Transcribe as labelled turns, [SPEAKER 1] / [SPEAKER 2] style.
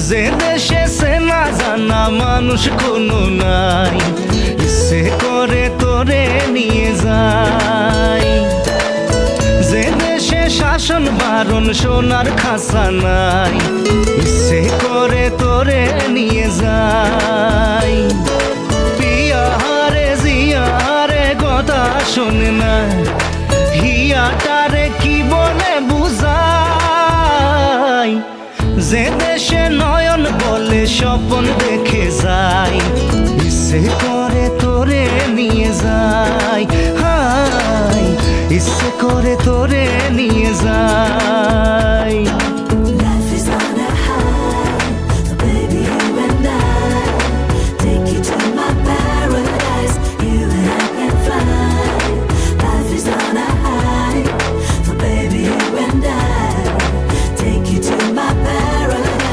[SPEAKER 1] যে দেশে চেনা জানা মানুষ কোনো নাই, ইচ্ছে করে তোরে নিয়ে যাই। যে দেশে শাসন বারণ সোনার খাসা নাই, ইচ্ছে করে তোরে নিয়ে যাই। পিয়ারে জিয়ারে কথা শোনে না, হিয়াটারে কি বলে বুঝাই। যে দেশে নয়ন বলে স্বপ্ন দেখে যাই, ইচ্ছে করে তোরে নিয়ে যাই। হাই, ইচ্ছে করে তোরে নিয়ে যাই।